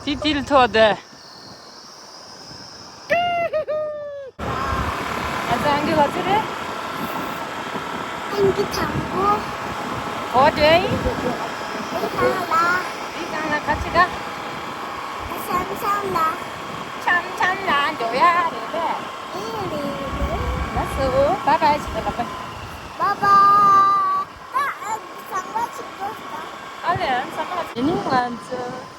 Viel Tode. Also Angie, was ist das? Anh cái thằng của 어디? cái là 이장랑 같이 가? Sam là 참참라 줘야 돼. ý đi 알았어. 바이바이. 바이바이. bye bye. Đó, thằng đó chỉ có 얼른 상관없이. 얘는 완전.